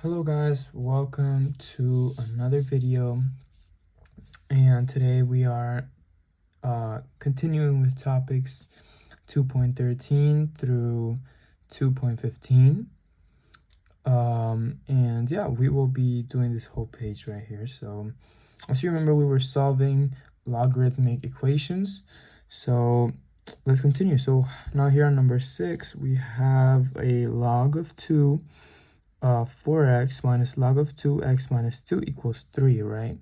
Hello guys, welcome to another video, and today we are continuing with topics 2.13 through 2.15, and yeah, we will be doing this whole page right here. So as you remember, we were solving logarithmic equations, so let's continue. So now here on number 6 we have a log of 2 4x minus log of 2x minus 2 equals 3, right?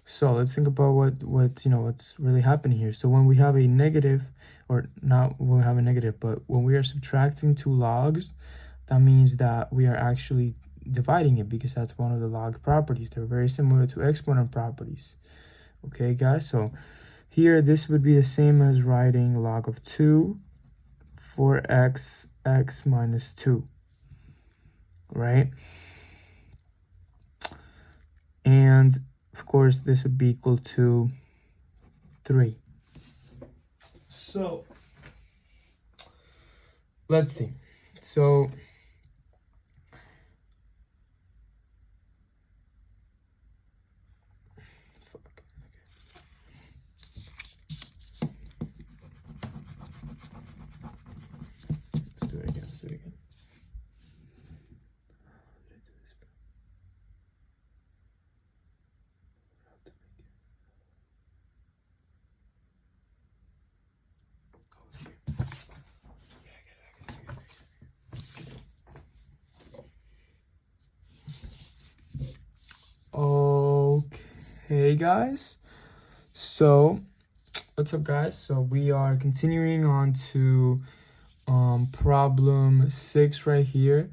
So let's think about what's really happening here. So when we have a negative, or not when we have a negative, but when we are subtracting two logs, that means that we are actually dividing it, because that's one of the log properties. They're very similar to exponent properties. Okay, guys, so here this would be the same as writing log of 2 4x x minus 2. Right? And of course this would be equal to 3. So let's see. So let's do it again. Okay guys, so what's up guys? So we are continuing on to problem 6 right here.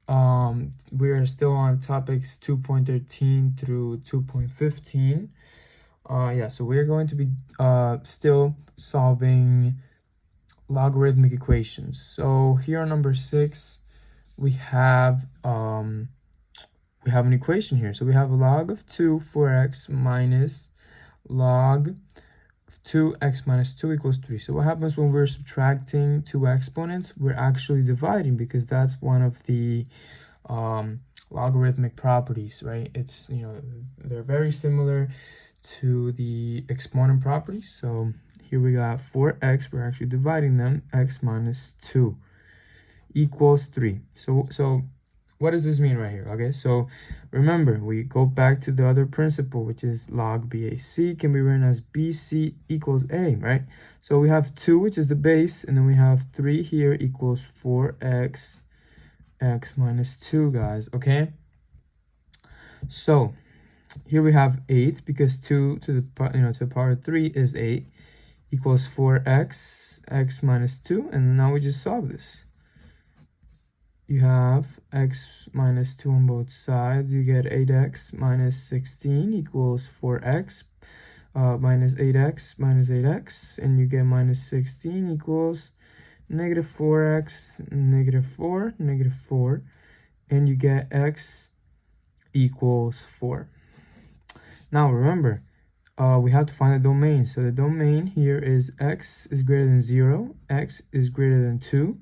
We are still on topics 2.13 through 2.15. Yeah, so we're going to be still solving logarithmic equations. So here on number 6 we have an equation here. So we have log of 2 4x minus log of 2x minus 2 equals 3. So what happens when we're subtracting two exponents? We're actually dividing, because that's one of the logarithmic properties, right? It's, they're very similar to the exponent properties. So here we got 4x, we're actually dividing them, x minus 2 equals 3. So what does this mean right here? Okay, so remember, we go back to the other principle, which is log BAC can be written as BC equals A, right? So we have 2, which is the base, and then we have 3 here equals 4x x minus 2, guys, okay? So here we have 8, because 2 to the power of 3 is 8, equals 4x x minus 2, and now we just solve this. You have x minus 2 on both sides. You get 8x minus 16 equals 4x minus 8x minus 8x, and you get minus 16 equals negative 4x, negative 4, negative 4, and you get x equals 4. Now remember, we have to find the domain. So the domain here is x is greater than 0, x is greater than 2.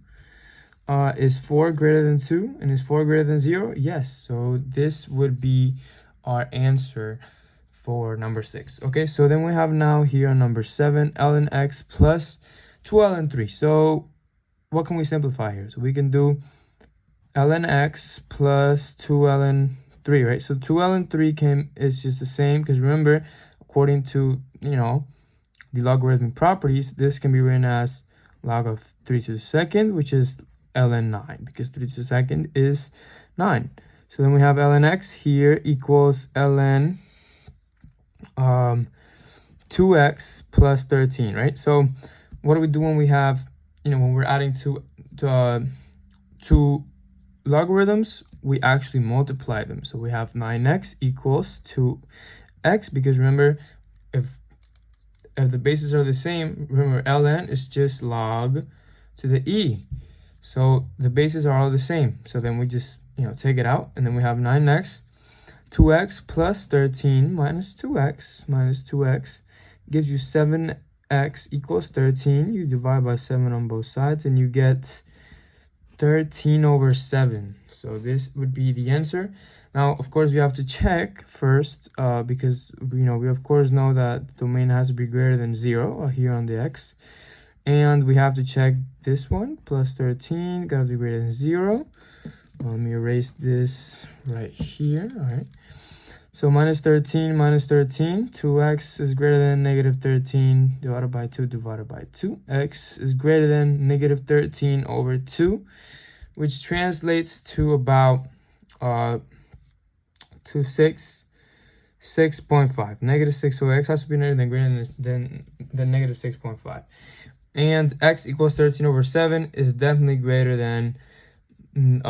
Is 4 greater than 2, and is 4 greater than 0? Yes, so this would be our answer for number 6. Okay, so then we have now here on number 7, ln x plus 2ln 3. So what can we simplify here? So we can do ln x plus 2ln 3, right? So 2ln 3 is just the same, because remember, according to the logarithmic properties, this can be written as log of 3 to the second, which is ln 9, because 3 to the second is 9. So then we have ln x here equals ln 2x plus 13, right? So what do we do when we have, when we're adding two logarithms? We actually multiply them. So we have 9x equals 2x, because remember, if the bases are the same, remember ln is just log to the e. So the bases are all the same. So then we just, take it out, and then we have 9x, 2x plus 13 minus 2x gives you 7x equals 13. You divide by 7 on both sides, and you get 13 over 7. So this would be the answer. Now, of course, we have to check first because, we of course know that the domain has to be greater than 0 here on the x. And we have to check this one, plus 13, gotta be greater than 0. Let me erase this right here. All right. So minus 13, 2x is greater than negative 13 divided by 2 divided by 2. X is greater than negative 13 over 2, which translates to about to 6.5. Negative 6, so x has to be greater than negative 6.5. And x equals 13 over 7 is definitely greater than than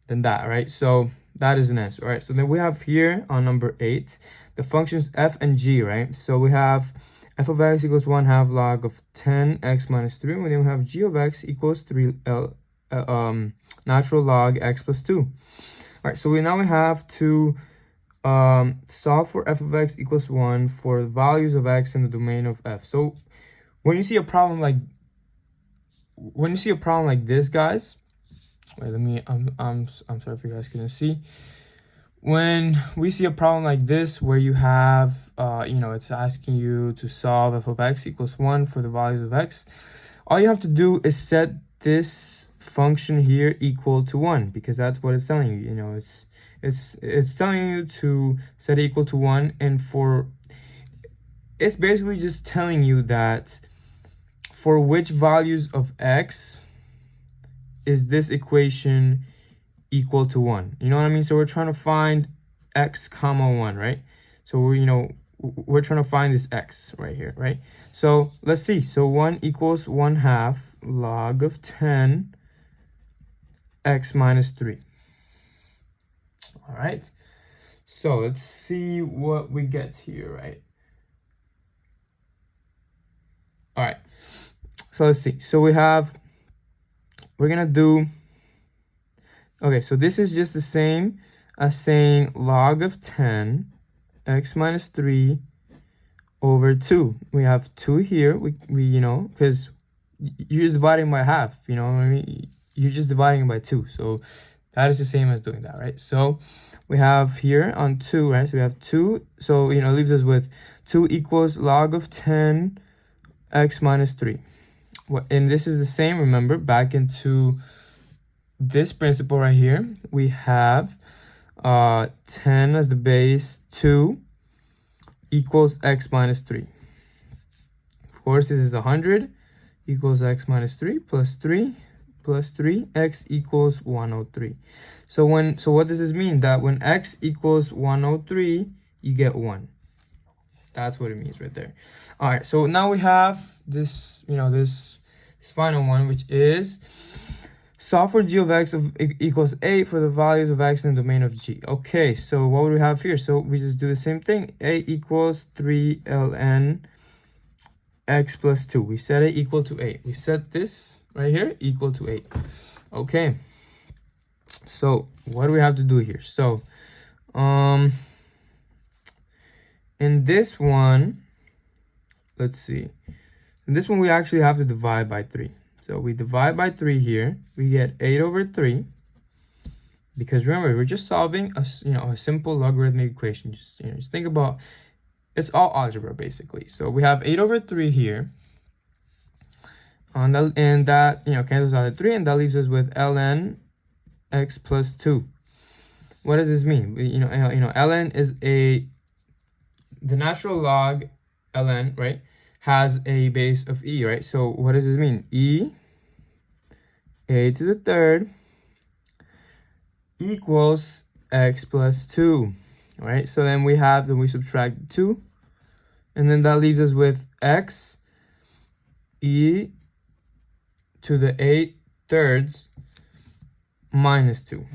that, right? So that is an answer. All right, so then we have here on number 8 the functions f and g, right? So we have f of x equals 1/2 log of 10x minus 3, and then we have g of x equals 3 natural log x plus 2. All right, so we have to solve for f of x equals 1 for values of x in the domain of f. So when you see a problem like this, guys, wait, let me I'm sorry if you guys couldn't see. When we see a problem like this where you have it's asking you to solve f of x equals 1 for the values of x, all you have to do is set this function here equal to 1, because that's what it's telling you. It's telling you to set it equal to 1, and it's basically just telling you that for which values of x is this equation equal to 1. You know what I mean? So we're trying to find x comma 1, right? So we're trying to find this x right here, right? So let's see. So 1 equals 1/2 log of 10 x minus 3. All right. So let's see what we get here, right? All right. So let's see. So we're gonna do, okay, so this is just the same as saying log of 10 x minus 3 over 2. We have 2 here, we because you're just dividing by half, what I mean? You're just dividing by 2, so that is the same as doing that, right? So we have here on 2, right? So we have 2, so it leaves us with 2 equals log of 10 x minus 3. And this is the same, remember, back into this principle right here. We have 10 as the base, 2 equals x minus 3. Of course, this is 100 equals x minus 3 plus 3 plus 3, x equals 103. So what does this mean? That when x equals 103, you get 1. That's what it means right there. All right, so now we have this, this final one, which is solve for g of x equals 8 for the values of x in the domain of g. Okay, so what would we have here? So we just do the same thing. A equals 3 ln x plus 2. We set it equal to 8. We set this right here equal to 8. Okay, so what do we have to do here? So in this one, let's see. In this one, we actually have to divide by 3. So we divide by 3 here. We get 8 over 3. Because remember, we're just solving a simple logarithmic equation. Just think about, it's all algebra basically. So we have 8 over 3 here. And that cancels out the 3, and that leaves us with ln x plus 2. What does this mean? Ln is the natural log ln, right, has a base of e, right? So what does this mean? A to the third equals x plus 2, right? So then we subtract 2, and then that leaves us with x e to the 8/3 minus 2.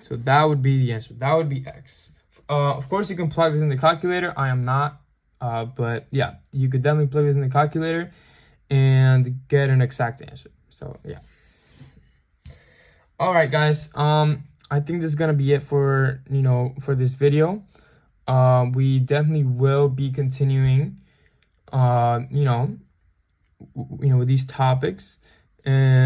So that would be the answer. That would be x. Of course, you can plug this in the calculator. I am not, but yeah, you could definitely plug this in the calculator and get an exact answer. So yeah. All right, guys. I think this is gonna be it for for this video. We definitely will be continuing, with these topics, and